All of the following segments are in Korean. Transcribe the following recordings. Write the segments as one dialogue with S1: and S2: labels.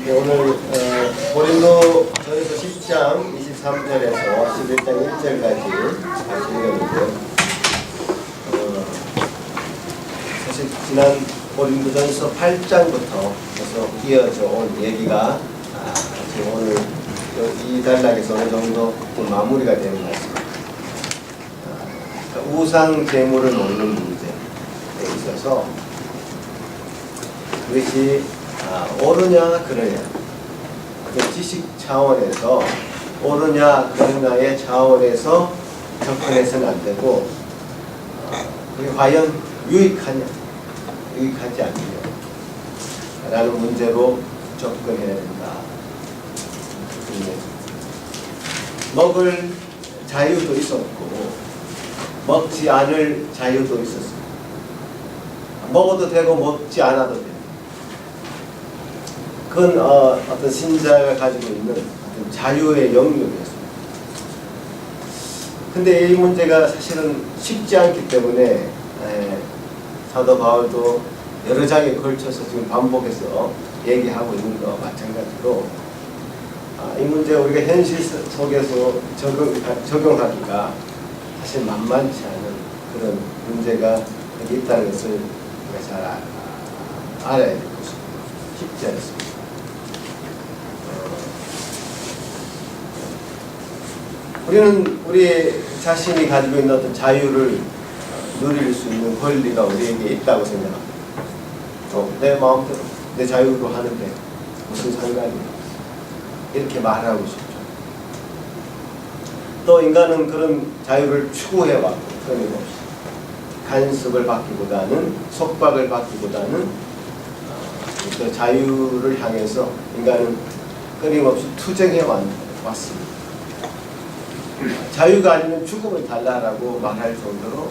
S1: 네, 오늘 고린도전서 10장 23절에서 11장 1절까지 같이 읽었는데요. 사실 지난 고린도전서 8장부터 계속 이어져 온 얘기가 지금 오늘 이 단락에서 어느 정도 마무리가 되는 것 같습니다. 그러니까 우상 제물을 먹는 문제에 있어서 그것이 옳으냐 그러냐, 그 지식 차원에서 옳으냐 그러냐의 차원에서 접근해서는 안 되고, 그게 과연 유익하냐 유익하지 않느냐 라는 문제로 접근해야 된다. 먹을 자유도 있었고 먹지 않을 자유도 있었습니다. 먹어도 되고 먹지 않아도 됩니다. 그건 어떤 신자가 가지고 있는 어떤 자유의 영역이었습니다. 근데 이 문제가 사실은 쉽지 않기 때문에 사도 바울도 여러 장에 걸쳐서 지금 반복해서 얘기하고 있는 것과 마찬가지로 이 문제 우리가 현실 속에서 적용하기가 사실 만만치 않은 그런 문제가 여기 있다는 것을 우리가 잘 알아야 될 것입니다. 쉽지 않습니다. 우리는 우리 자신이 가지고 있는 어떤 자유를 누릴 수 있는 권리가 우리에게 있다고 생각합니다. 내 마음대로 내 자유로 하는데 무슨 상관이야, 이렇게 말하고 싶죠. 또 인간은 그런 자유를 추구해왔고, 끊임없이 간섭을 받기보다는, 속박을 받기보다는 그 자유를 향해서 인간은 끊임없이 투쟁해왔습니다. 자유가 아니면 죽음을 달라라고 말할 정도로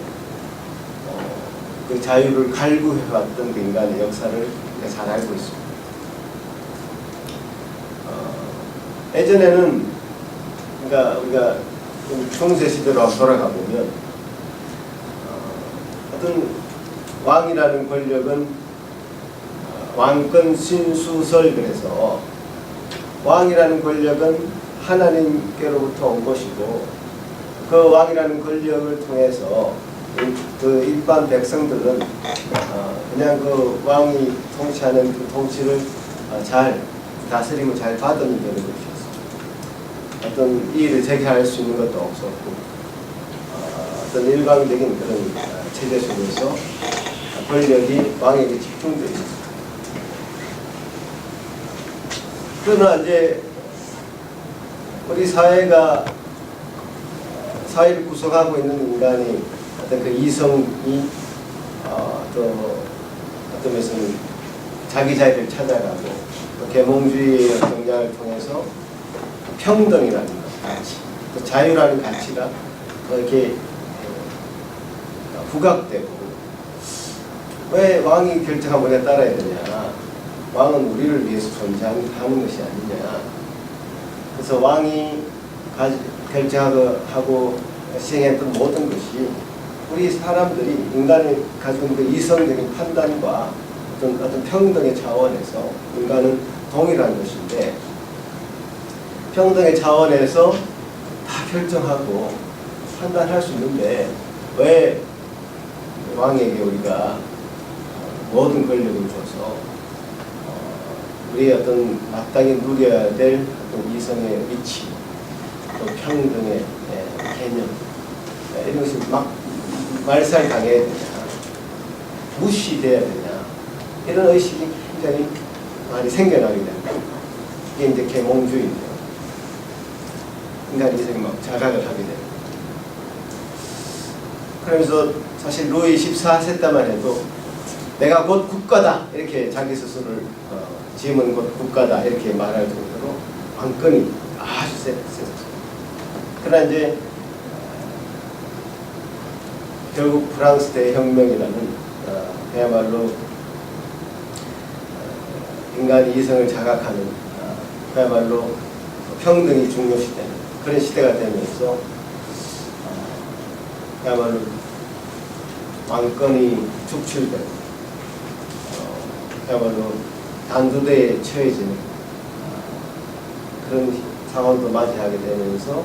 S1: 그 자유를 갈구해왔던 그 인간의 역사를 우리가 잘 알고 있습니다. 예전에는, 그러니까 우리가 중세 시대로 한번 돌아가 보면 어떤 왕이라는 권력은 왕권 신수설, 그래서 왕이라는 권력은 하나님께로부터 온 것이고, 그 왕이라는 권력을 통해서 그 일반 백성들은 그냥 그 왕이 통치하는 그 통치를 잘 다스림을 잘 받으면 되는 것이었습니다. 어떤 이의를 제기할 수 있는 것도 없었고, 어떤 일방적인 그런 체제 속에서 권력이 왕에게 집중되어 있었습니다. 그러나 이제 우리 사회를 구성하고 있는 인간이 어떤 그 이성이 또 어떤 면에서는 자기 자리를 찾아가고, 또 계몽주의의 경향을 통해서 평등이라는 것, 가치, 또 자유라는 가치가 이렇게 부각되고, 왜 왕이 결정하면 우리가 따라야 되냐, 왕은 우리를 위해서 존재하는 것이 아니냐, 그래서 왕이 결정하고 시행했던 모든 것이 우리 사람들이, 인간이 가지고 있는 그 이성적인 판단과 어떤 평등의 차원에서 인간은 동일한 것인데, 평등의 차원에서 다 결정하고 판단할 수 있는데 왜 왕에게 우리가 모든 권력을 줘서 우리의 어떤 마땅히 누려야 될 어떤 이성의 위치, 또 평등의 개념, 이런 것이 막 말살당해야 되냐, 무시돼야 되냐, 이런 의식이 굉장히 많이 생겨나게 됩니다. 이게 이제 계몽주의인데요. 인간 이성이 막 자각을 하게 됩니다. 그러면서 사실 루이 14세 때만 해도 내가 곧 국가다, 이렇게 자기 스스로를 짐은 곧 국가다, 이렇게 말할 정도로 왕권이 아주 세졌습니다. 그러나 이제 결국 프랑스 대혁명이라는 그야말로 인간의 이성을 자각하는 그야말로 평등이 중요시되는 그런 시대가 되면서 그야말로 왕권이 축출되고 그야말로 단두대에 처해지는 그런 상황도 맞이하게 되면서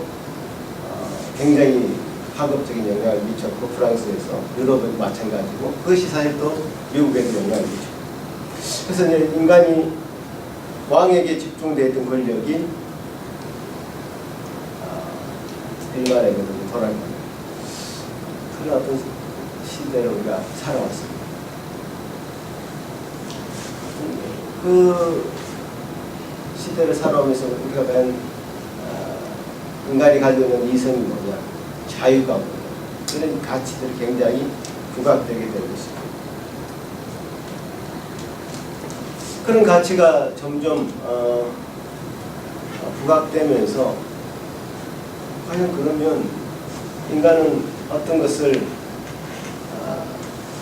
S1: 굉장히 파급적인 영향을 미쳤고, 프랑스에서 유럽에도 마찬가지고, 그것이 사실 또 미국에도 영향을 미쳤고, 그래서 이제 인간이 왕에게 집중되어 있던 권력이 일말에거든요. 돌아가는 그런 어떤 시대를 우리가 살아왔습니다. 그 시대를 살아오면서 우리가 과연 인간이 가지고 있는 이성이 뭐냐, 자유가 뭐냐, 이런 가치들이 굉장히 부각되게 되고 있습니다. 그런 가치가 점점 부각되면서 과연 그러면 인간은 어떤 것을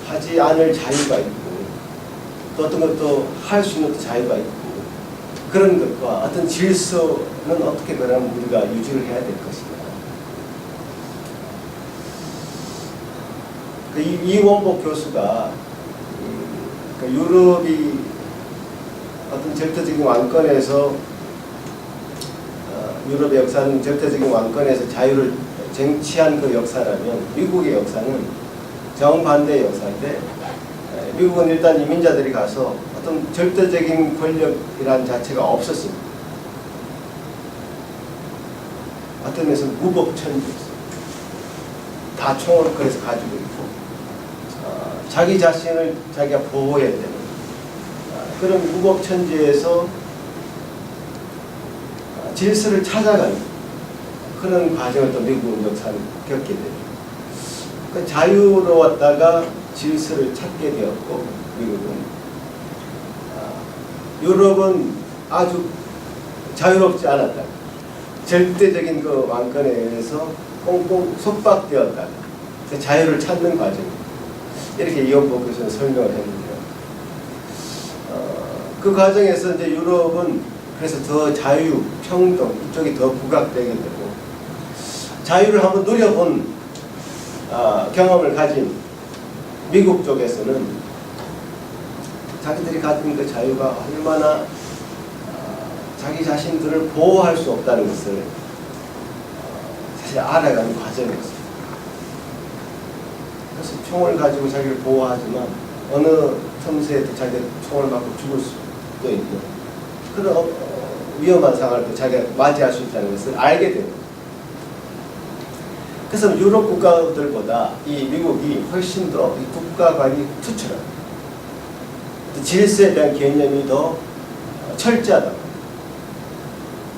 S1: 하지 않을 자유가 있고, 또 어떤 것도 할 수 있는 자유가 있고, 그런 것과 어떤 질서는 어떻게 그러면 우리가 유지를 해야 될 것인가. 이원복 교수가 유럽이 어떤 절대적인 왕권에서 유럽의 역사는 절대적인 왕권에서 자유를 쟁취한 그 역사라면, 미국의 역사는 정반대의 역사인데, 미국은 일단 이민자들이 가서 어떤 절대적인 권력이라는 자체가 없었습니다. 어떤 면에서 무법천지였어요. 다 총을 그래서 가지고 있고, 자기 자신을 자기가 보호해야 되는 그런 무법천지에서 질서를 찾아가는 그런 과정을 또 미국은 역사를 겪게 됩니다. 그러니까 자유로웠다가 질서를 찾게 되었고, 미국은 유럽은 아주 자유롭지 않았다. 절대적인 그 왕권에 의해서 꽁꽁 속박되었다가 그 자유를 찾는 과정입니다. 이렇게 이원복 교수는 설명을 했는데요. 그 과정에서 이제 유럽은 그래서 더 자유, 평등 이쪽이 더 부각되게 되고, 자유를 한번 누려본 경험을 가진 미국 쪽에서는 자기들이 가진 그 자유가 얼마나 자기 자신들을 보호할 수 없다는 것을 사실 알아가는 과정이었습니다. 그래서 총을 가지고 자기를 보호하지만 어느 틈새에도 자기가 총을 맞고 죽을 수도 있고, 그런 위험한 상황을 또 자기가 맞이할 수 있다는 것을 알게 됩니다. 그래서 유럽 국가들보다 이 미국이 훨씬 더 이 국가관이 투철하고, 질서에 대한 개념이 더 철저하다.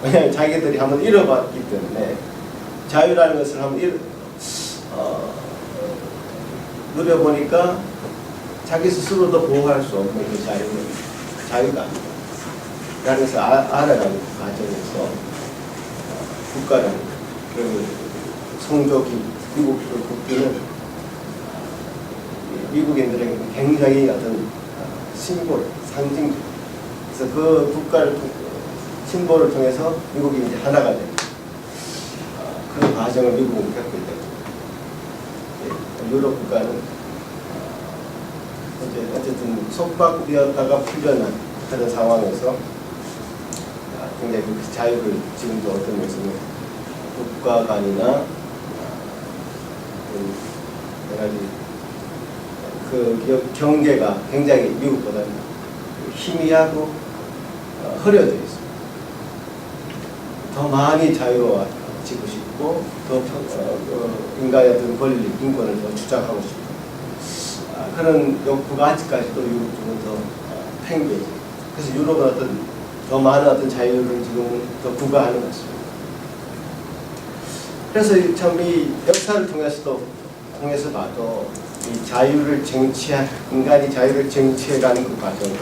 S1: 왜냐하면 자기들이 한번 잃어봤기 때문에 자유라는 것을 한번 누려보니까 자기 스스로도 보호할 수 없는 그 자유가 아니다 라는 것을 알아가는 과정에서 국가라는 그 성조기, 미국 국기는 미국인들에게 굉장히 어떤 심볼, 상징, 그래서 그 국가를 심볼을 통해서 미국이 이제 하나가 되는 그런 과정을 미국은 겪게 되고, 유럽 국가는 어쨌든 속박되었다가 풀려난 그런 상황에서 굉장히 그 자유를 지금도 어떤 면에서는 국가 간이나 여러 가지 그 경계가 굉장히 미국보다는 희미하고 흐려져 있습니다. 더 많이 자유로워지고 싶고, 더 인간의 어떤 권리, 인권을 더 주장하고 싶고, 그런 욕구가 아직까지도 유럽 쪽은 더 팽배해져. 그래서 유럽은 어떤 더 많은 어떤 자유를 지금 더 부과하는 것 같습니다. 그래서 참 이 역사를 통해서 봐도 이 자유를 인간이 자유를 쟁취해가는 그 과정과,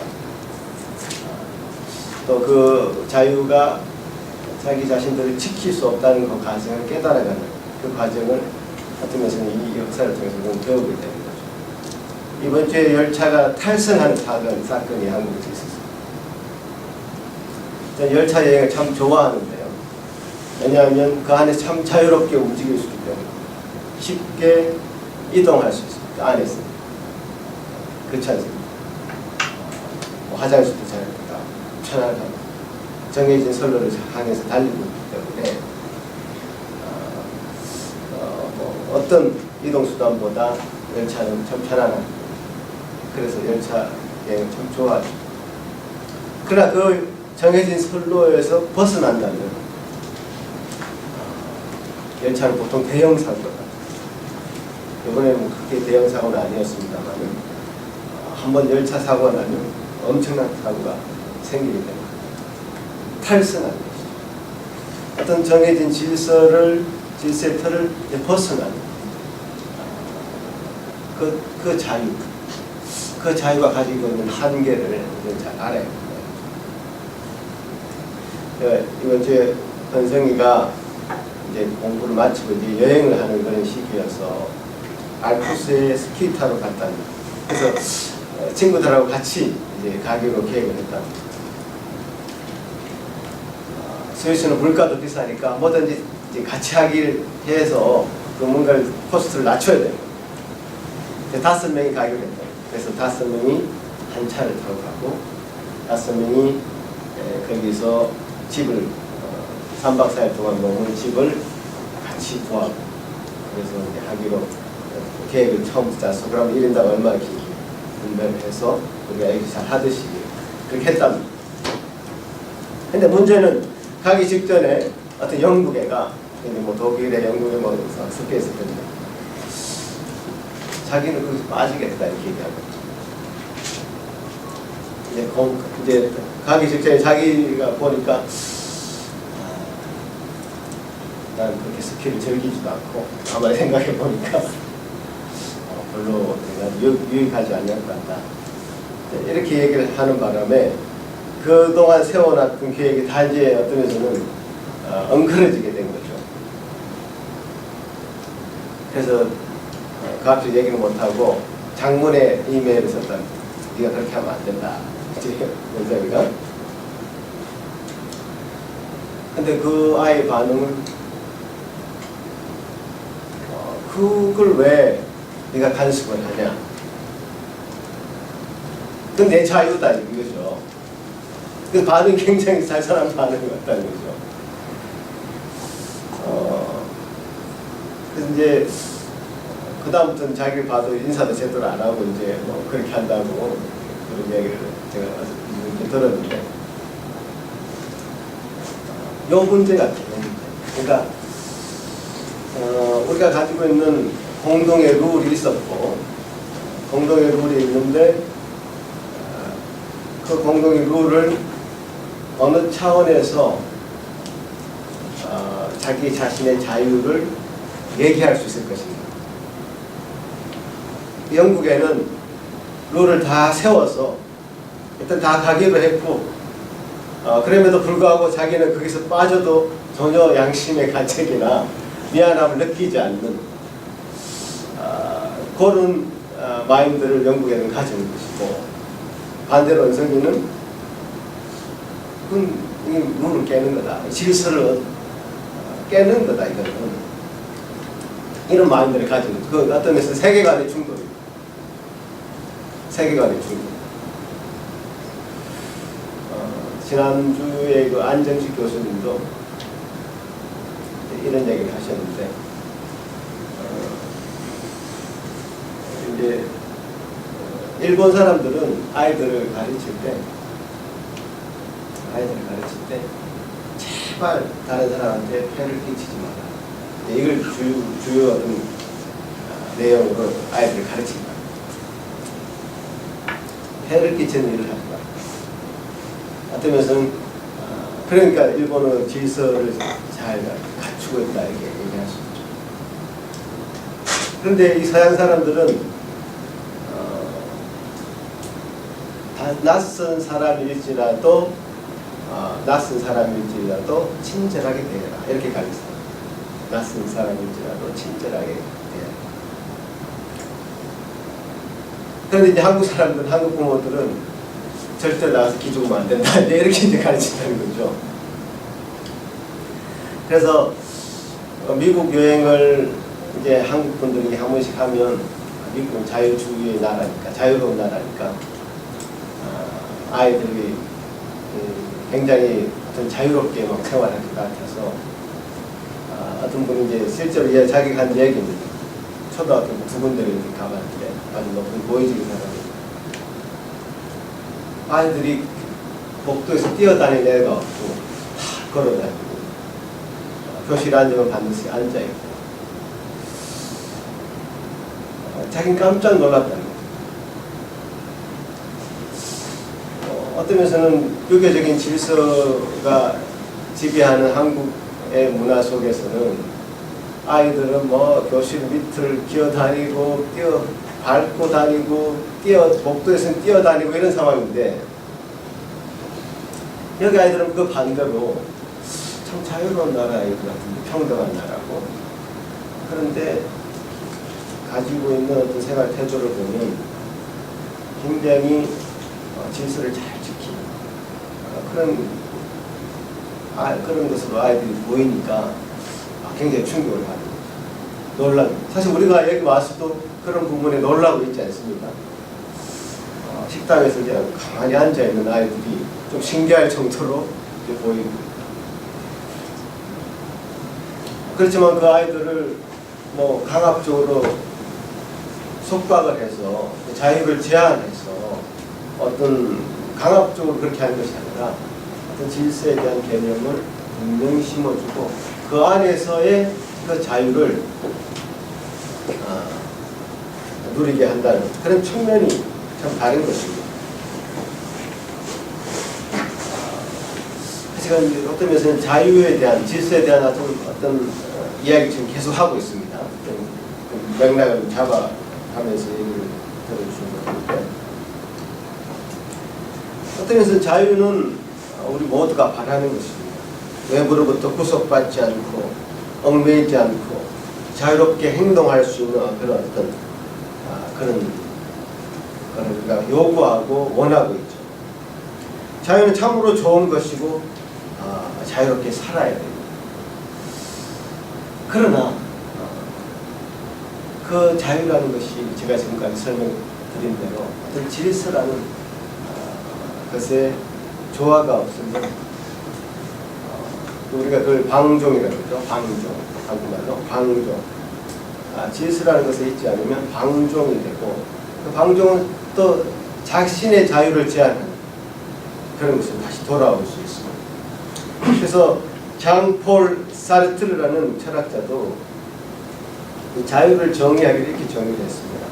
S1: 또 그 자유가 자기 자신들을 지킬 수 없다는 그 과정을 깨달아가는 그 과정을 어떤 면에서는 이 역사를 통해서 배우게 되는 거죠. 이번 주에 열차가 탈선하는 사건이 한국에서 있었습니다. 저는 열차 여행을 참 좋아하는데요. 왜냐하면 그 안에 참 자유롭게 움직일 수 있기 때문에 쉽게 이동할 수 있습니다. 그 안에서. 그렇지 않습니까? 화장실도 잘 갔다, 편하다. 정해진 선로를 향해서 달리고 있기 때문에 어떤 이동수단보다 열차는 참 편안합니다. 그래서 열차 여행을 참 좋아하죠. 그러나 그 정해진 선로에서 벗어난다면 열차는 보통 대형 사고가 이번에는 뭐 그렇게 대형 사고는 아니었습니다만 한번 열차 사고가 나면 엄청난 사고가 생기게 됩니다. 탈선하는 것이죠. 어떤 정해진 질서의 틀을 벗어나는 그 자유, 그 자유가 가지고 있는 한계를 잘 알아야 합니다. 이번 주에 현성이가 이제 공부를 마치고 이제 여행을 하는 그런 시기여서 알프스에 스키 타러 갔답니다. 그래서 친구들하고 같이 이제 가기로 계획을 했답니다. 스위스는 물가도 비싸니까 뭐든지 이제 같이 하기를 해서 그 뭔가를 코스트를 낮춰야 돼요. 5명이 가기로 했다. 그래서 5명이 한 차를 타고 가고 5명이 거기서 집을 3박 4일 동안 머문 집을 같이 구하고 그래서 이제 하기로 계획을 처음부터 짰어. 그럼 1인당 얼마 분배를 해서 우리가 얘기 잘 하듯이 그렇게 했답니다. 근데 문제는 가기 직전에 어떤 영국애가 뭐 독일에 영국에 뭐 섞여 있을 텐데 자기는 거기서 빠지겠다 이렇게 얘기하고 이제 가기 직전에 자기가 보니까 난 그렇게 스키를 즐기지도 않고 아마 생각해 보니까 별로 유익하지 않을 것 같다 이렇게 얘기를 하는 바람에 그동안 세워놨던 계획이 다 이제 어떤 면에서는 엉클어지게 된 거죠. 그래서 갑자기 얘기를 못하고 장문에 이메일을 썼다. 네가 그렇게 하면 안 된다. 원장이가. 근데 그 아이의 반응은 그걸 왜 네가 간섭을 하냐. 그건 내 자유다 이거죠. 그 반응이 굉장히 살살한 반응이 왔다는 거죠. 그래서 이제 그 다음부터는 자기를 봐도 인사도 제대로 안 하고 이제 뭐 그렇게 한다고 그런 이야기를 제가 들었는데 요 문제 같아요. 그러니까 우리가 가지고 있는 공동의 룰이 있었고 공동의 룰이 있는데 그 공동의 룰을 어느 차원에서 자기 자신의 자유를 얘기할 수 있을 것인가. 영국에는 룰을 다 세워서 일단 다 가기로 했고 그럼에도 불구하고 자기는 거기서 빠져도 전혀 양심의 가책이나 미안함을 느끼지 않는 그런 마인드를 영국에는 가지고 것이고 반대로 은성이는 그건 룰을 깨는 거다. 질서를 깨는 거다. 이거는 이런 마인드를 가지고 그 어떤 면에서 세계관의 충돌입니다. 세계관의 충돌. 지난주에 그 안정식 교수님도 이런 얘기를 하셨는데 이제 일본 사람들은 아이들을 가르칠 때 제발 다른 사람한테 폐를 끼치지 마라. 이걸 주요 어떤 내용으로 아이들을 가르친다. 폐를 끼치는 일을 하지 마라. 어떤 면에서는 그러니까 일본은 질서를 잘 갖추고 있다 이렇게 얘기할 수 있죠. 그런데 이 서양 사람들은 낯선 사람일지라도 친절하게 대해라 이렇게 가르쳐요. 낯선 사람일지라도 친절하게 대해라. 그런데 이제 한국 사람들, 한국 부모들은 절대 나와서 기죽으면 안 된다 이렇게 이제 가르친다는 거죠. 그래서 미국 여행을 이제 한국 분들이 한 번씩 하면 미국은 자유주의의 나라니까 자유로운 나라니까 아이들이 굉장히 어떤 자유롭게 막 생활할 것 같아서 어떤 분이 이제 실제로 자기가 한 얘기입니다. 초등학교 두 군데를 이렇게 가봤는데 아주 높은 보이지기 사람이 아이들이 복도에서 뛰어다니는 애가 없고 다 걸어다니고 교실에 앉으면 반드시 앉아있고 자기는 깜짝 놀랐다는 거예요. 어떤 면에서는 유교적인 질서가 지배하는 한국의 문화 속에서는 아이들은 뭐 교실 밑을 기어다니고 밟고 다니고 복도에서는 뛰어다니고 이런 상황인데 여기 아이들은 그 반대로 참 자유로운 나라인 것 같은데 평등한 나라고 그런데 가지고 있는 어떤 생활 태도를 보면 굉장히 질서를 잘 지키는 그런 것으로 아이들이 보이니까 굉장히 충격을 받는 거죠. 놀란. 사실 우리가 여기 와서도 그런 부분에 놀라고 있지 않습니까? 식당에서 그냥 가만히 앉아있는 아이들이 좀 신기할 정도로 보이고 그렇지만 그 아이들을 뭐 강압적으로 속박을 해서 자유를 제한해서 어떤 강압적으로 그렇게 하는 것이 아니라 어떤 질서에 대한 개념을 분명히 심어주고 그 안에서의 그 자유를 누리게 한다는 그런 측면이 참 다른 것입니다. 하지만 어떤 면에서는 자유에 대한 질서에 대한 어떤 이야기 지금 계속 하고 있습니다. 그 맥락을 잡아가면서 얘기를 들어주시는 건데 어떤 면에서는 자유는 우리 모두가 바라는 것입니다. 외부로부터 구속받지 않고 얽매이지 않고 자유롭게 행동할 수 있는 그런 어떤 그런 우리가 요구하고 원하고 있죠. 자유는 참으로 좋은 것이고 자유롭게 살아야 됩니다. 그러나 그 자유라는 것이 제가 지금까지 설명드린 대로 어떤 질서라는 것에 조화가 없으면 우리가 그걸 방종이라고 그러죠. 방종. 한국말로 방종. 질서라는 것에 있지 않으면 방종이 되고 그 방종은 또 자신의 자유를 제한하는 그런 것으로 다시 돌아올 수 있습니다. 그래서 장폴 사르트르라는 철학자도 이 자유를 정의하기를 이렇게 정의를 했습니다.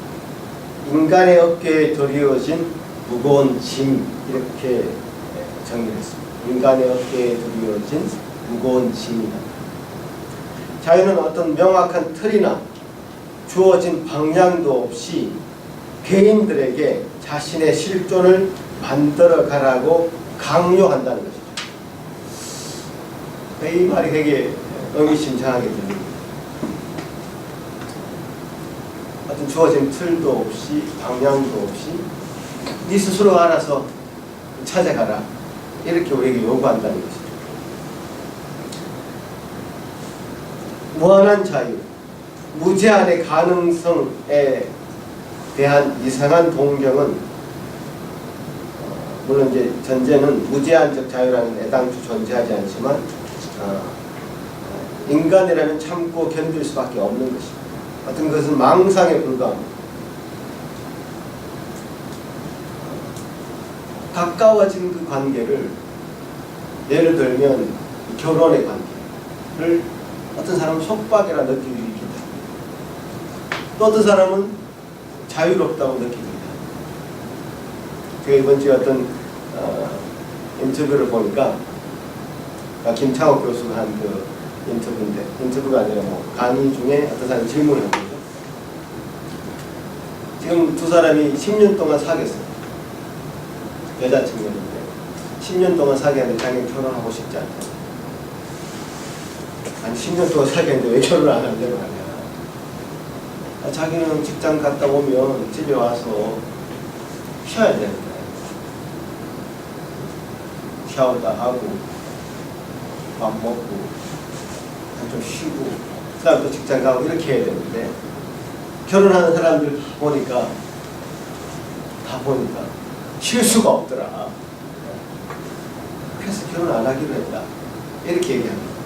S1: 인간의 어깨에 드리워진 무거운 짐 이렇게 정의를 했습니다. 인간의 어깨에 드리워진 무거운 짐이다. 자유는 어떤 명확한 틀이나 주어진 방향도 없이 개인들에게 자신의 실존을 만들어 가라고 강요한다는 것이죠. 이 말이 되게 의미심장하게 들립니다. 어떤 주어진 틀도 없이 방향도 없이 네 스스로 알아서 찾아가라 이렇게 우리에게 요구한다는 것이죠. 무한한 자유, 무제한의 가능성에 대한 이상한 동경은 물론 이제 전제는 무제한적 자유라는 애당초 존재하지 않지만 인간이라면 참고 견딜 수밖에 없는 것입니다. 어떤 것은 망상에 불과합니다. 가까워진 그 관계를 예를 들면 결혼의 관계를 어떤 사람은 속박이라 느끼기도 합니다. 또 어떤 사람은 자유롭다고 느낍니다. 제가 이번 주에 어떤 인터뷰를 보니까 김창옥 교수가 한 그 인터뷰가 아니라 뭐 강의 중에 어떤 사람이 질문을 한 거죠. 지금 두 사람이 10년 동안 사귀었어요. 여자 청년인데 10년 동안 사귀었는데 자기는 결혼하고 싶지 않다. 아니 10년 동안 사귀었는데 왜 결혼을 안 하냐고 하냐. 자기는 직장 갔다 오면 집에 와서 쉬어야 되는데 샤워도 하고 밥 먹고 좀 쉬고 그 다음 또 직장 가고 이렇게 해야 되는데 결혼하는 사람들 보니까 쉴 수가 없더라. 해서 결혼 안 하기로 했다. 이렇게 얘기합니다.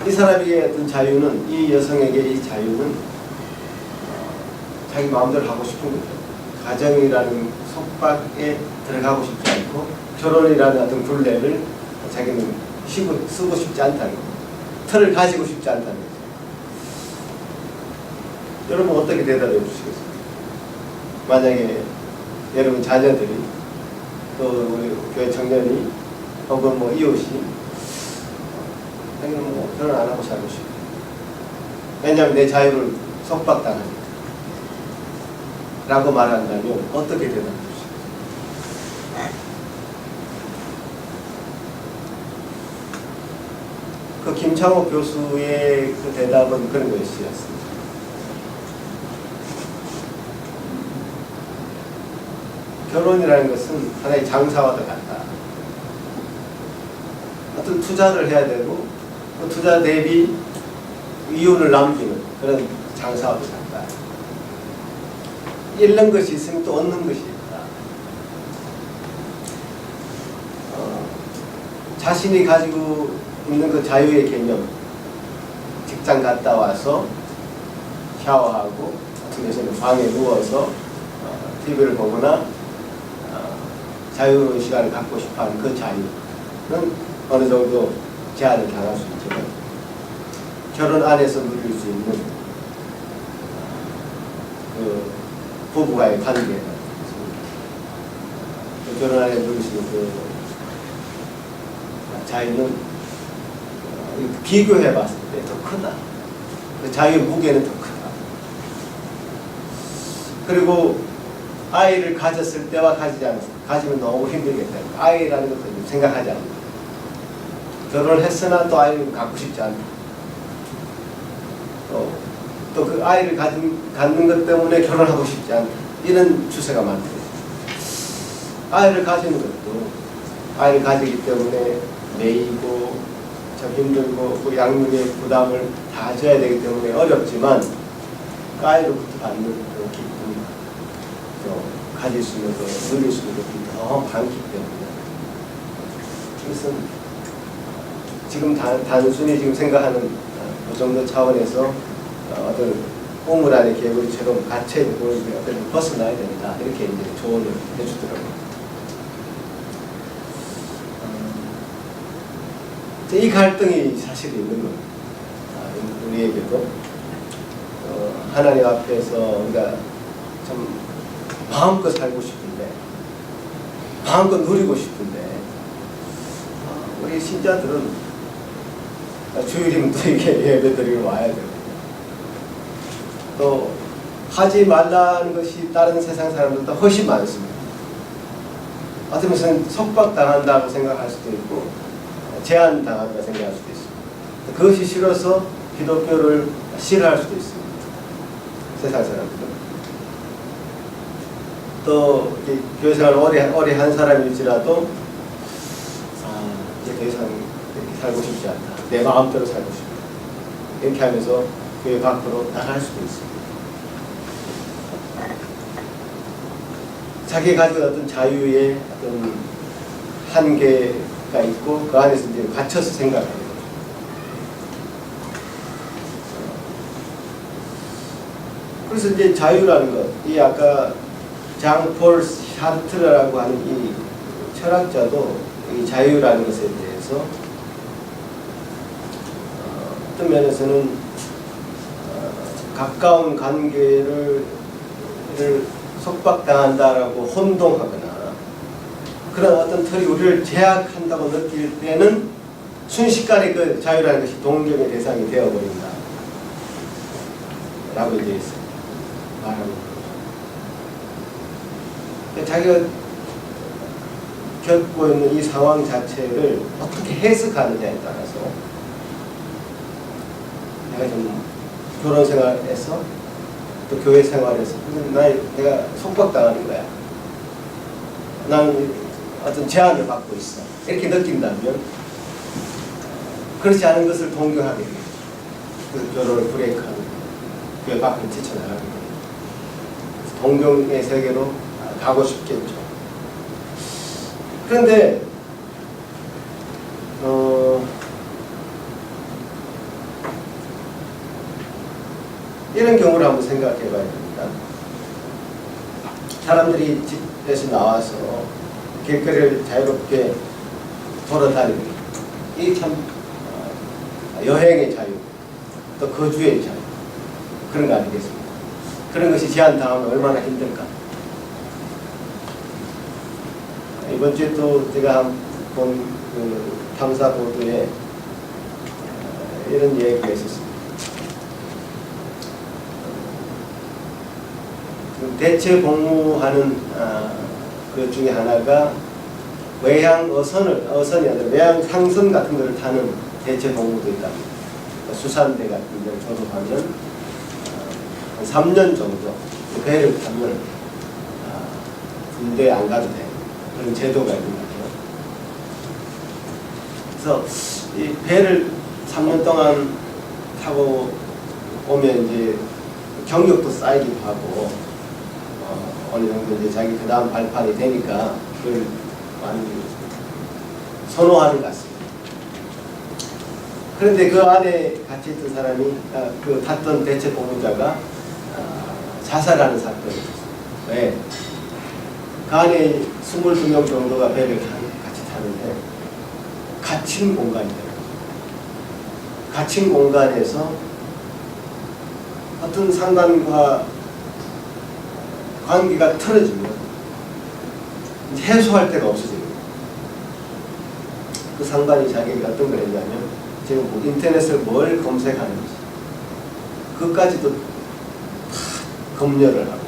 S1: 이 사람에게 어떤 자유는, 이 여성에게 이 자유는 자기 마음대로 하고 싶은 거죠. 가정이라는 속박에 들어가고 싶지 않고 결혼이라는 어떤 굴레를 자기는 쓰고 싶지 않다는 거죠. 틀을 가지고 싶지 않다는 거죠. 여러분 어떻게 대답해 주시겠어요? 만약에 여러분 자녀들이 또 우리 교회 청년이 혹은 뭐 이웃이 자기는 뭐 결혼 안 하고 살고 싶어. 왜냐하면 내 자유를 속박당하니까. 라고 말한다면 어떻게 대답해 주시겠어요? 그 김창호 교수의 그 대답은 그런 것이었습니다. 결혼이라는 것은 하나의 장사와도 같다. 어떤 투자를 해야 되고 그 투자 대비 이윤을 남기는 그런 장사와도 같다. 잃는 것이 있으면 또 얻는 것이 있다. 자신이 가지고 있는 그 자유의 개념, 직장 갔다 와서 샤워하고 같은 경우는 방에 누워서 TV를 보거나 자유로운 시간을 갖고 싶어하는 그 자유는 어느 정도 제한을 당할 수 있지만 결혼 안에서 누릴 수 있는 그 부부와의 관계, 결혼 안에 누릴 수 있는 그 자유는 비교해 봤을 때 더 크다. 그 자유의 무게는 더 크다. 그리고 아이를 가졌을 때와 가지면 너무 힘들겠다. 아이라는 것도 생각하지 않는다. 결혼을 했으나 또 아이를 갖고 싶지 않다. 또 그 아이를 갖는 것 때문에 결혼하고 싶지 않다. 이런 추세가 많다. 아이를 가지는 것도 아이를 가지기 때문에 매이고 참 힘들고 그 양육의 부담을 다 져야 되기 때문에 어렵지만 그 아이로부터 받는 그 기쁨, 가질 수 있는 것, 누릴 수 있는 것이 더 많기 때문에 이것은 지금 단순히 지금 생각하는 그 정도 차원에서 어떤 우물 안에 개구리처럼 갇혀있는 걸 어떤 벗어나야 된다. 이렇게 이제 조언을 해주더라고요. 이 갈등이 사실 있는 겁니다. 우리에게도 하나님 앞에서 우리가 참 마음껏 살고 싶은데 마음껏 누리고 싶은데 우리 신자들은 주일이면 또 이게 예배드리러 와야 되고 또 하지 말라는 것이 다른 세상 사람들보다 훨씬 많습니다. 어떤 것은 속박당한다고 생각할 수도 있고 제한당한다고 생각할 수도 있습니다. 그것이 싫어서 기독교를 싫어할 수도 있습니다. 세상 사람들은. 또 교회 생활을 오래 한 사람일지라도 이제 더 이상 이렇게 살고 싶지 않다. 내 마음대로 살고 싶다. 이렇게 하면서 교회 밖으로 나갈 수도 있습니다. 자기가 가지고 어떤 자유의 어떤 한계가 있고 그 안에서 이제 갇혀서 생각하는 거죠. 그래서 이제 자유라는 것, 이 아까 장폴 샤르트르라고 하는 이 철학자도 이 자유라는 것에 대해서 어떤 면에서는 가까운 관계를 속박당한다라고 혼동하거나 그런 어떤 틀이 우리를 제약한다고 느낄 때는 순식간에 그 자유라는 것이 동경의 대상이 되어버린다 라고 이제 말하는 거죠. 자기가 겪고 있는 이 상황 자체를 어떻게 해석하느냐에 따라서 내가 좀 결혼 생활에서 또 교회 생활에서 내가 속박당하는 거야. 나는 어떤 제한을 받고 있어. 이렇게 느낀다면 그렇지 않은 것을 동경하게 돼요. 그 결혼을 브레이크하는 교회 밖을 뛰쳐나가게 돼요. 동경의 세계로 가고 싶겠죠. 그런데 이런 경우를 한번 생각해 봐야 됩니다. 사람들이 집에서 나와서 길거리를 자유롭게 돌아다니고, 이 참 여행의 자유, 또 거주의 자유, 그런 거 아니겠습니까? 그런 것이 제한당하면 얼마나 힘들까. 이번 주에 또 제가 본 그 탐사 보도에 이런 얘기가 있었습니다. 대체 복무하는 그 중에 하나가 외양 어선이 아니라 외양 상선 같은 걸 타는 대체 복무도 있답니다. 수산대 같은 데 졸업하면 한 3년 정도 배를 타면 군대에 안 가도 되는 그런 제도가 있는 거죠. 그래서 이 배를 3년 동안 타고 오면 이제 경력도 쌓이기도 하고 어느 정도 이제 자기 그 다음 발판이 되니까 그걸 많이 선호하는 것 같습니다. 그런데 그 안에 같이 있던 사람이 그 탔던 대체 복무자가 자살하는 사건이 있었어요. 왜? 그 안에 22명 정도가 배를 같이 타는데 갇힌 공간이에요. 갇힌 공간에서 어떤 상관과 관계가 틀어지면 해소할 데가 없어집니다. 그 상관이 자기가 어떤 걸 했냐면 지금 인터넷을 뭘 검색하는지 그것까지도 다 검열을 하고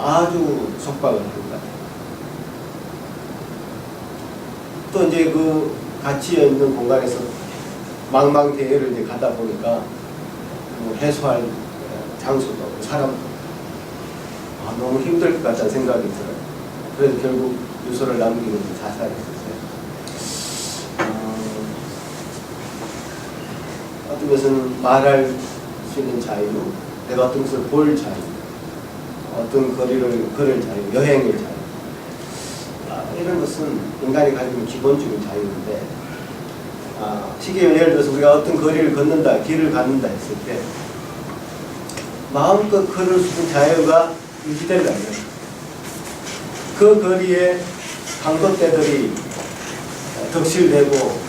S1: 아주 속박을 하는 것 같아요. 또 이제 그 같이 있는 공간에서 망망대해를 이제 가다 보니까 뭐 해소할 장소도 없고 사람도 너무 힘들 것 같다는 생각이 들어요. 그래서 결국 유서를 남기고 자살했었어요. 어떤 것은 말할 수 있는 자유, 내가 어떤 것을 볼 자유, 어떤 거리를 걸을 자유, 여행의 자유, 이런 것은 인간이 가지고 있는 기본적인 자유인데 쉽게 예를 들어서 우리가 어떤 거리를 걷는다, 길을 갖는다 했을 때 마음껏 걸을 수 있는 자유가 유지된다면 그 거리에 강도떼들이 덕실되고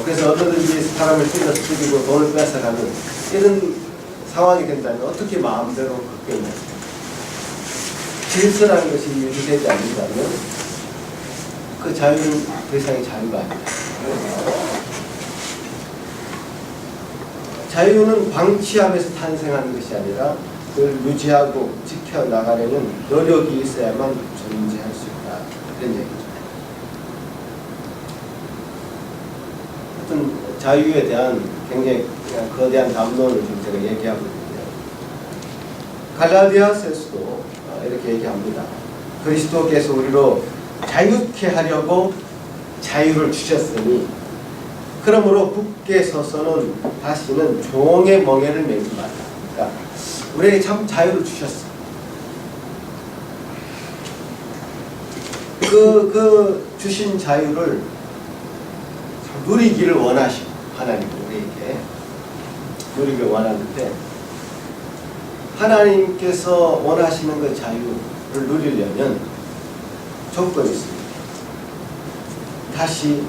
S1: 그래서 어느든지 사람을 찔러서 죽이고 돈을 뺏어가는 이런 상황이 된다면 어떻게 마음대로 걷겠냐. 질서라는 것이 유지되지 않는다면 그 자유는 더 이상의 자유가 아니다. 자유는 방치하면서 탄생하는 것이 아니라 그걸 유지하고 지켜나가려는 노력이 있어야만 존재할 수 있다. 이런 얘기죠. 어떤 자유에 대한 굉장히 거대한 담론을 좀 제가 얘기하고 있는데요. 갈라디아서에서도 이렇게 얘기합니다. 그리스도께서 우리로 자유케 하려고 자유를 주셨으니 그러므로 굳게 서서는 다시는 종의 멍에를 매지 말라. 그러니까 우리에게 참 자유를 주셨어. 그 주신 자유를 누리기를 원하시고 하나님 우리에게 누리기를 원하는데 하나님께서 원하시는 그 자유를 누리려면 조건이 있습니다. 다시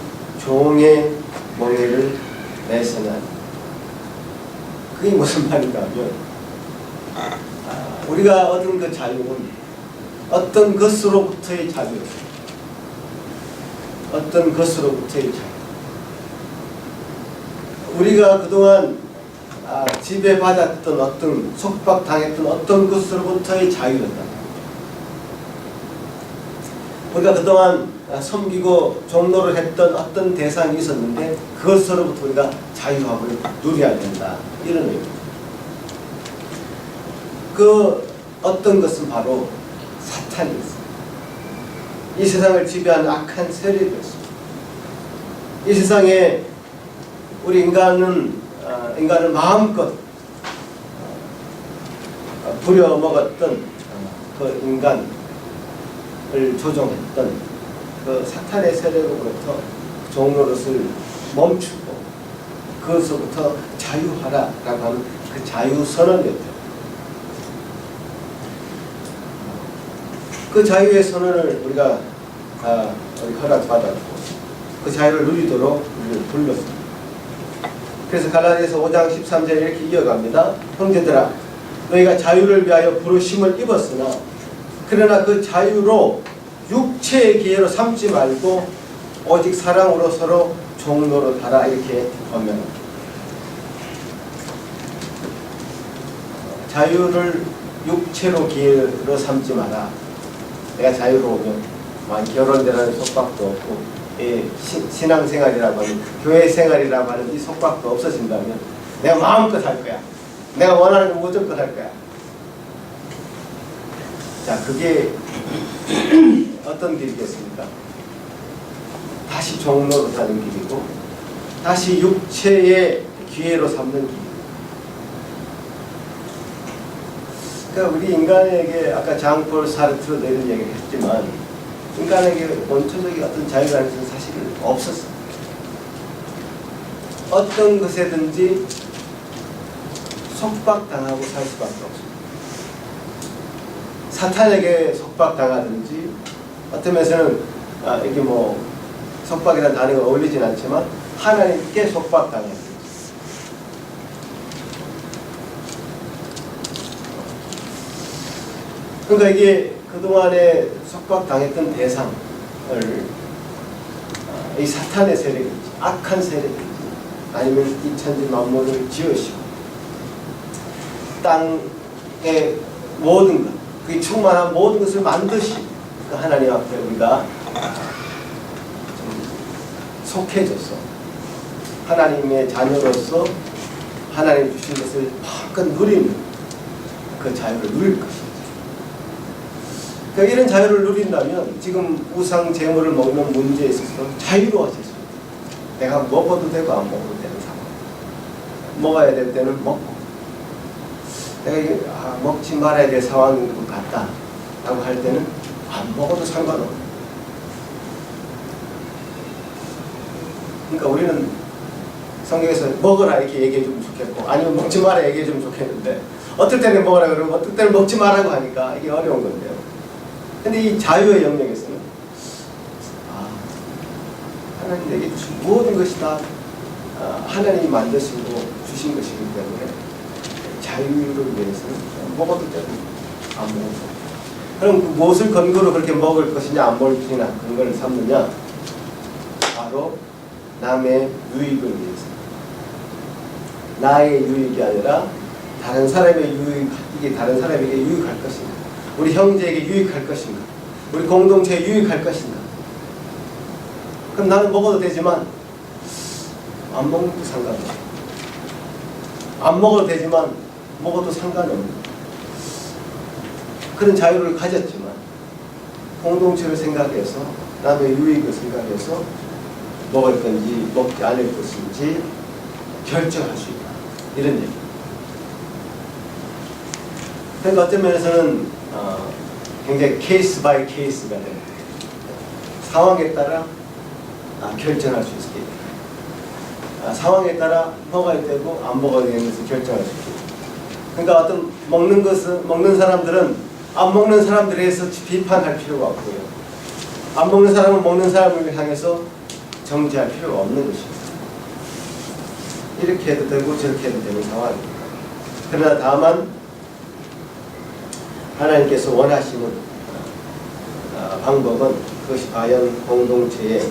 S1: 종의 멍에를 매서는 그게 무슨 말인가 하면 우리가 얻은 그 자유는 어떤 것으로부터의 자유였습니다. 어떤 것으로부터의 자유. 우리가 그동안 지배받았던 어떤 속박당했던 어떤 것으로부터의 자유였다. 우리가 그동안 섬기고 종로를 했던 어떤 대상이 있었는데 그것으로부터 우리가 자유함을 누려야 된다. 이런 의미입니다. 그 어떤 것은 바로 사탄이었습니다. 이 세상을 지배하는 악한 세력이었습니다. 이 세상에 우리 인간은 마음껏 부려먹었던 그 인간을 조종했던 그 사탄의 세력으로부터 종노릇을 멈추고 그것으로부터 자유하라라고 하는 그 자유선언이었죠. 그 자유의 선언을 우리가 우리 허락받았고 그 자유를 누리도록 우리를 불렀습니다. 그래서 갈라디아서 5장 13절에 이렇게 이어갑니다. 형제들아 너희가 자유를 위하여 부르심을 입었으나 그러나 그 자유로 육체의 기회로 삼지 말고 오직 사랑으로 서로 종노릇하라 이렇게 권면합니다. 자유를 육체로 기회로 삼지 마라. 내가 자유로우면 결혼되라는 속박도 없고 신앙생활이라고 하는 교회생활이라고 하는 이 속박도 없어진다면 내가 마음껏 할 거야. 내가 원하는 거 무조건 할 거야. 자, 그게 어떤 길이겠습니까? 다시 종노릇하는 길이고 다시 육체의 기회로 삼는 길. 그러니까 우리 인간에게 아까 장폴 사르트르도 이런 얘기를 했지만 인간에게 원초적인 어떤 자유라는 것은 사실 없었어요. 어떤 것에든지 속박당하고 살 수밖에 없습니다. 사탄에게 속박당하든지 어떤 면에서는 이게 뭐 속박이라는 단어가 어울리진 않지만 하나님께 속박당하든지 그러니까 이게 그동안에 속박당했던 대상을 이 사탄의 세력인지 악한 세력인지 아니면 이 천지 만물을 지으시고 땅의 모든 것, 그 충만한 모든 것을 만드시고 그 하나님 앞에 우리가 속해져서 하나님의 자녀로서 하나님 주신 것을 마음껏 누리는 그 자유를 누릴 것입니다. 그러니까 이런 자유를 누린다면 지금 우상 제물을 먹는 문제에 있어서 자유로워질 수 있다. 내가 먹어도 되고 안 먹어도 되는 상황. 먹어야 될 때는 먹고 내가 이게 먹지 말아야 될 상황인 것 같다 라고 할 때는 안 먹어도 상관없다. 그러니까 우리는 성경에서 먹어라 이렇게 얘기해 주면 좋겠고 아니면 먹지 마라 얘기해 주면 좋겠는데 어떨 때는 먹으라 그러고 어떨 때는 먹지 말라고 하니까 이게 어려운 건데요. 근데 이 자유의 영역에서는 하나님 내게 주신 모든 것이 다 하나님이 만드시고 주신 것이기 때문에 자유를 위해서는 먹어도 되고 안 먹어도 되고 그럼 그 무엇을 근거로 그렇게 먹을 것이냐 안 먹을 것이냐 근거를 삼느냐 바로 남의 유익을 위해서 나의 유익이 아니라 다른 사람의 유익 이게 다른 사람에게 유익할 것인가 우리 형제에게 유익할 것인가 우리 공동체에 유익할 것인가 그럼 나는 먹어도 되지만 안 먹어도 상관없어 안 먹어도 되지만 먹어도 상관없는 그런 자유를 가졌지만 공동체를 생각해서 남의 유익을 생각해서 먹을 건지 먹지 않을 것인지 결정할 수 있다 이런 얘기. 그러니까 어떤 면에서는 굉장히 케이스 바이 케이스가 됩니다. 상황에 따라 결정할 수 있게 됩니다. 상황에 따라 먹어야 되고 안 먹어야 되는 것을 결정할 수 있게 됩니다. 그러니까 어떤 먹는 사람들은 안 먹는 사람들에 대해서 비판할 필요가 없고요. 안 먹는 사람은 먹는 사람을 향해서 정지할 필요가 없는 것입니다. 이렇게 해도 되고 저렇게 해도 되는 상황입니다. 그러나 다만 하나님께서 원하시는 방법은 그것이 과연 공동체의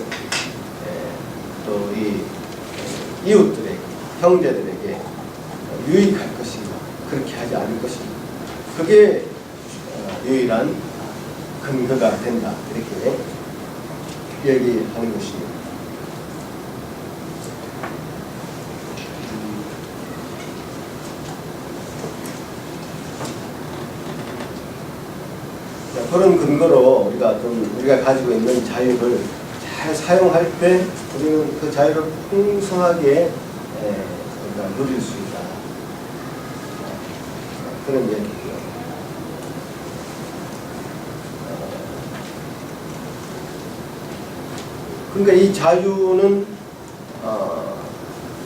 S1: 또 이 이웃들에게 형제들에게 유익할 것인가 그렇게 하지 않을 것인가 그게 유일한 근거가 된다 이렇게 얘기하는 것입니다. 그런 근거로 우리가 가지고 있는 자유를 잘 사용할 때 우리는 그 자유를 풍성하게 우리가 누릴 수 있다. 그런 얘기고요. 그러니까 이 자유는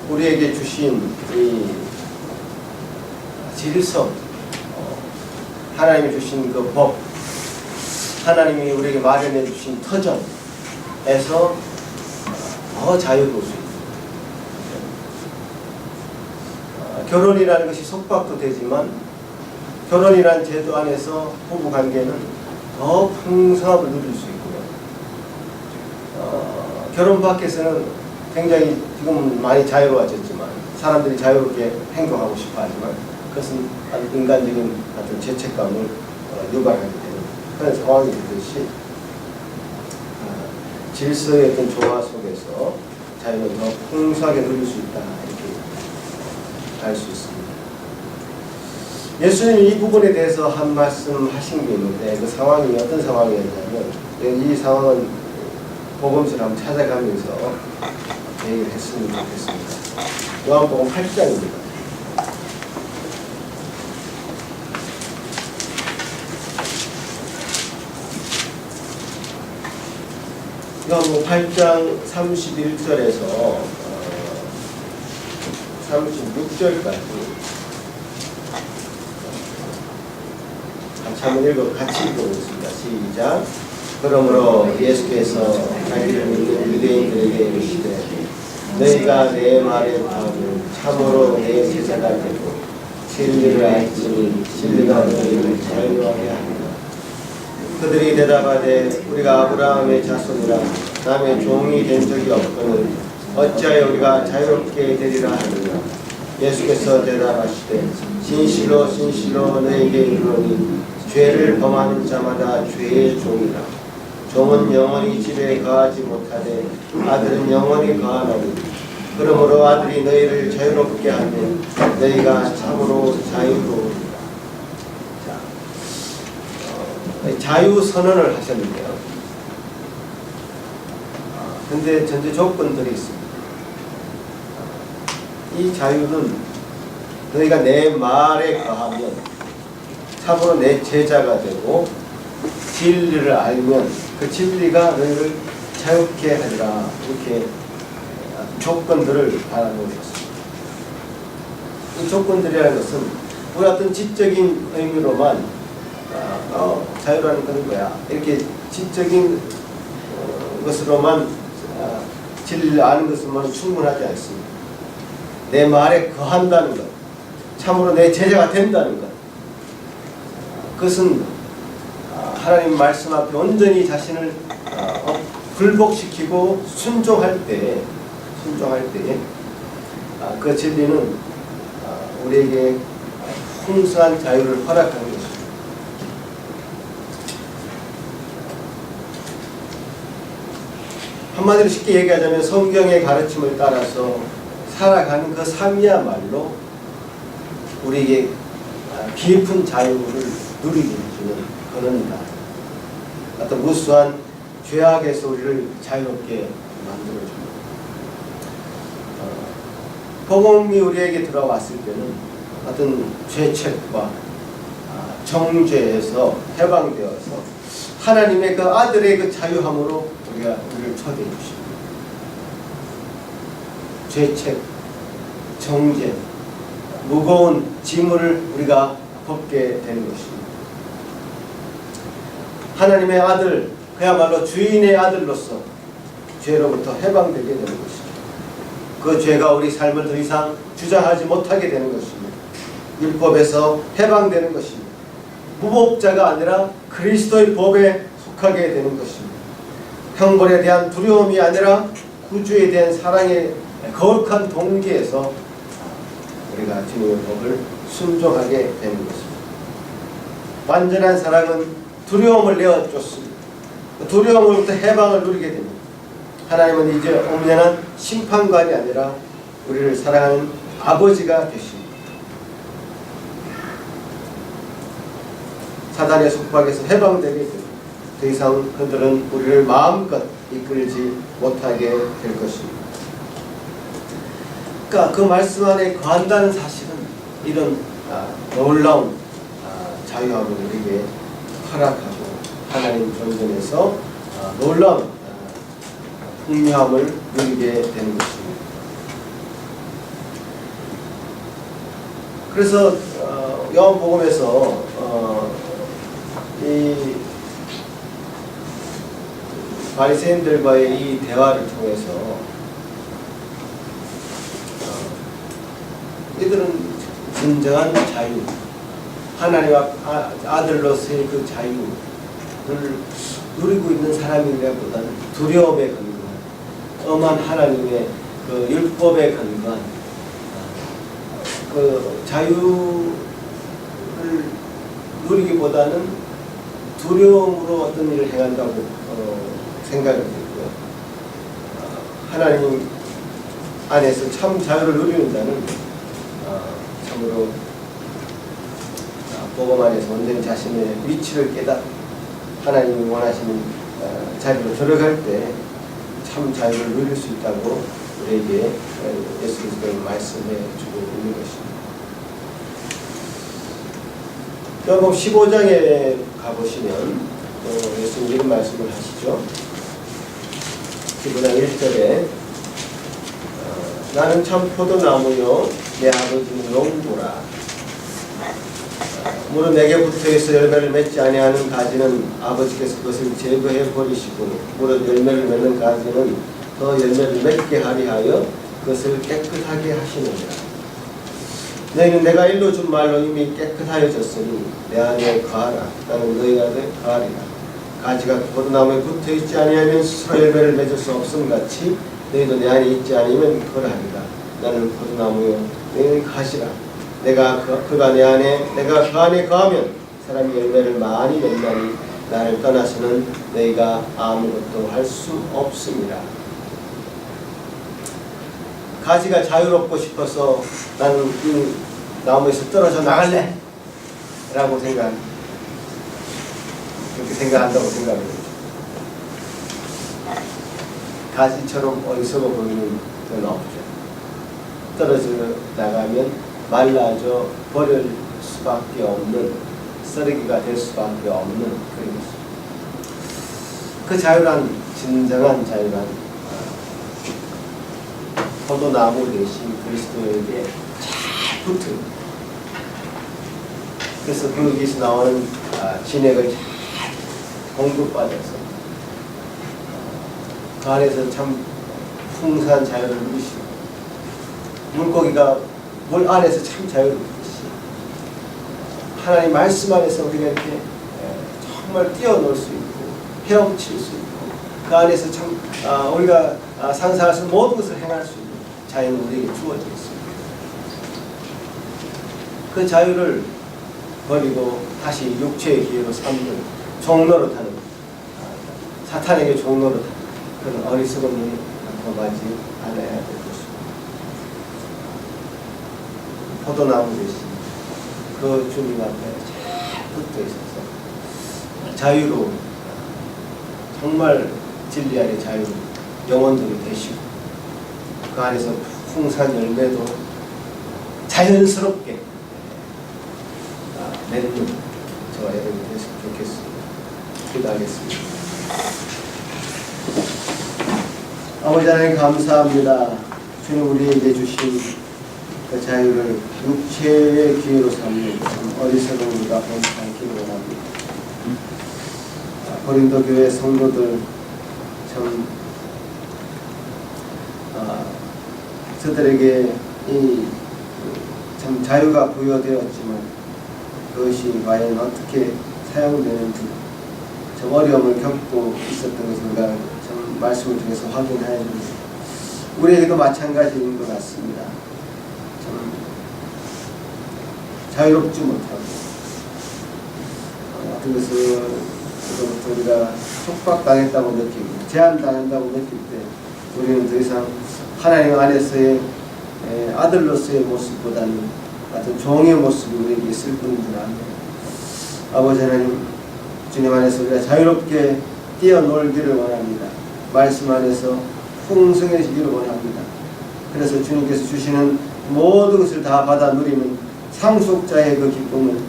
S1: 우리에게 주신 이 질서, 하나님이 주신 그 법, 하나님이 우리에게 마련해 주신 터전에서 더 자유로울 수 있습니다. 결혼이라는 것이 속박도 되지만 결혼이라는 제도 안에서 부부 관계는 더 풍성함을 누릴 수 있고요. 결혼 밖에서는 굉장히 지금 많이 자유로워졌지만 사람들이 자유롭게 행동하고 싶어 하지만 그것은 아주 인간적인 어떤 죄책감을 유발하게 되는 그런 상황이 되듯이 질서의 어떤 조화 속에서 자유는 더 풍성하게 누릴 수 있다 이렇게 알 수 있습니다. 예수님이 이 부분에 대해서 한 말씀 하신 게 있는데 그 상황이 어떤 상황이었냐면 이 상황은 복음서를 한번 찾아가면서 얘기를 했으면 좋겠습니다. 요한복음 8장입니다. 요한복음 8장 31절에서 36절까지 같이 읽어보겠습니다. 시작. 그러므로 예수께서 자기를 믿는 유대인들에게 이르시되 너희가 내 말에 거하면 참으로 내 제자가 되고 진리를 알지니 진리가 너희를 자유하게 하리라. 그들이 대답하되 우리가 아브라함의 자손이라 남의 종이 된 적이 없거늘 어찌하여 우리가 자유롭게 되리라 하느냐. 예수께서 대답하시되 진실로 진실로 너희에게 이르노니 죄를 범하는 자마다 죄의 종이라. 종은 영원히 집에 거하지 못하되 아들은 영원히 거하나니 그러므로 아들이 너희를 자유롭게 하면 너희가 참으로 자유로우리라. 자유 선언을 하셨는데요. 근데 전제 조건들이 있습니다. 이 자유는 너희가 내 말에 거하면 참으로 내 제자가 되고 진리를 알면 그 진리가 너희를 자유케 하리라. 이렇게 조건들을 달아놓으셨습니다. 이 조건들이라는 것은 우리 어떤 지적인 의미로만 자유라는 그런 거야. 이렇게 지적인 것으로만 진리를 아는 것으로만 충분하지 않습니다. 내 말에 거한다는 것, 참으로 내 제자가 된다는 것, 그것은 하나님 말씀 앞에 온전히 자신을 굴복시키고 순종할 때 그 진리는 우리에게 풍성한 자유를 허락하는 것입니다. 한마디로 쉽게 얘기하자면 성경의 가르침을 따라서 살아가는 그 삶이야말로 우리에게 깊은 자유를 누리게 해주는 그런이다. 어떤 무수한 죄악에서 우리를 자유롭게 만들어줍니다. 복음이 우리에게 들어왔을 때는 어떤 죄책과 정죄에서 해방되어서 하나님의 그 아들의 그 자유함으로 우리를 초대해 주십니다. 죄책, 정죄, 무거운 짐을 우리가 벗게 되는 것입니다. 하나님의 아들, 그야말로 주인의 아들로서 죄로부터 해방되게 되는 것입니다. 그 죄가 우리 삶을 더 이상 주장하지 못하게 되는 것입니다. 율법에서 해방되는 것입니다. 무법자가 아니라 그리스도의 법에 속하게 되는 것입니다. 형벌에 대한 두려움이 아니라 구주에 대한 사랑의 거룩한 동기에서 우리가 주님의 법을 순종하게 되는 것입니다. 완전한 사랑은 두려움을 내어쫓습니다. 두려움으로부터 해방을 누리게 됩니다. 하나님은 이제 온전한 심판관이 아니라 우리를 사랑하는 아버지가 되십니다. 사단의 속박에서 해방되게 됩니다. 더 이상 그들은 우리를 마음껏 이끌지 못하게 될 것입니다. 그러니까 그 말씀 안에 거한다는 사실은 이런 놀라운 자유함을 우리에게 허락하고 하나님 존전에서 놀라운 풍요함을 누리게 되는 것입니다. 그래서 요한복음에서 이 바리새인들과의 이 대화를 통해서 이들은 진정한 자유, 하나님 아들로서의 그 자유를 누리고 있는 사람이라기보다는 두려움에 근거한, 엄한 하나님의 그 율법에 근거한 그 자유를 누리기보다는 두려움으로 어떤 일을 행한다고 생각을 했고요. 하나님 안에서 참 자유를 누리는 자는 참으로 복음 안에서 온전히 자신의 위치를 깨닫고 하나님이 원하시는 자리로 들어갈 때 참 자유를 누릴 수 있다고 우리에게 예수 그리스도는 말씀해 주고 있는 것입니다. 요한복음 15장에 가보시면 예수님 이런 말씀을 하시죠. 15장 1절에 나는 참 포도나무요 내 아버지는 농부라. 무릇 내게 붙어있어 열매를 맺지 아니하는 가지는 아버지께서 그것을 제거해 버리시고 무릇 열매를 맺는 가지는 더 열매를 맺게 하리 하여 그것을 깨끗하게 하시느니라. 너희는 내가 일러준 말로 이미 깨끗하여졌으니 내 안에 거하라. 나는 너희 안에 거하리라. 가지가 포도나무에 붙어있지 아니하면 스스로 열매를 맺을 수 없음같이 너희도 내 안에 있지 아니면 그러하리라. 나는 포도나무요 너희는 가지라. 내가 그가 내 안에 내가 그 안에 거하면 사람이 열매를 많이 맺나니 나를 떠나서는 너희가 아무것도 할 수 없습니다. 가지가 자유롭고 싶어서 나는 이 나무에서 떨어져 나갈래 라고 그렇게 생각한다고 생각해요. 가지처럼 어리석어 보이는 건 없죠. 떨어져 나가면 말라져 버릴 수밖에 없는, 쓰레기가 될 수밖에 없는 그런 것입니다. 그 자유란 진정한 자유란 포도나무 대신 그리스도에게 잘 붙은, 그래서 거기서 나오는 진액을 잘 공급받아서 그 안에서 참 풍성한 자유를 누리시고 물고기가 물 안에서 참 자유롭듯이 하나님 말씀 안에서 우리가 이렇게 정말 뛰어놀 수 있고 헤엄칠 수 있고 그 안에서 참 우리가 상상할 수 있는 모든 것을 행할 수 있는 자유는 우리에게 주어져 있습니다. 그 자유를 버리고 다시 육체의 기회로 삼는 종로로 타는 사탄에게 종로로 타는 그런 어리석은 눈을 범하지 않아야 될 것입니다. 포도나무 대신 그 주님 앞에 잘 붙어 있어서 자유로 정말 진리 안의 자유로 영혼들이 되시고 그 안에서 풍성한 열매도 자연스럽게 맺는 저와 여러분이 됐으면 좋겠습니다. 기도하겠습니다. 아버지 하나님 감사합니다. 주님 우리에게 주신 그 자유를 육체의 기회로 삼는 어리석은 우리가 범치 않기를 원합니다. 고린도 교회 성도들 참 저들에게 이 참 자유가 부여되었지만 그것이 과연 어떻게 사용되는지 참 어려움을 겪고 있었던 것을 우리가 참 말씀을 통해서 확인하여 줍니다. 우리에게도 마찬가지인 것 같습니다. 참 자유롭지 못하고 어떤 것을 우리가 촉박당했다고 느끼고 제한당한다고 느낄 때 우리는 더 이상 하나님 안에서의 아들로서의 모습보다는 어떤 종의 모습이 우리에게 있을 뿐인 줄 압니다. 아버지 하나님, 주님 안에서 우리가 자유롭게 뛰어놀기를 원합니다. 말씀 안에서 풍성해지기를 원합니다. 그래서 주님께서 주시는 모든 것을 다 받아 누리는 상속자의 그 기쁨을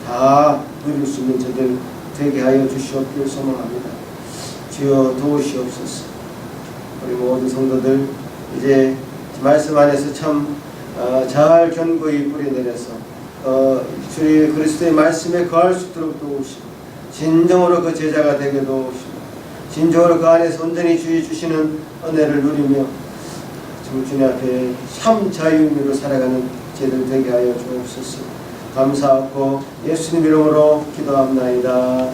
S1: 다 누릴 수 있는 저들 되게 하여 주시옵기를 소망합니다. 주여 도우시옵소서. 우리 모든 성도들 이제 말씀 안에서 참 잘 견고히 뿌리내려서 주의 그리스도의 말씀에 거할 수 있도록 도우시고 진정으로 그 제자가 되게 도우시고 진정으로 그 안에서 온전히 주의 주시는 은혜를 누리며 주님 앞에 참 자유의미로 살아가는 제들 되게 하여 주옵소서. 감사하고 예수님 이름으로 기도합나이다.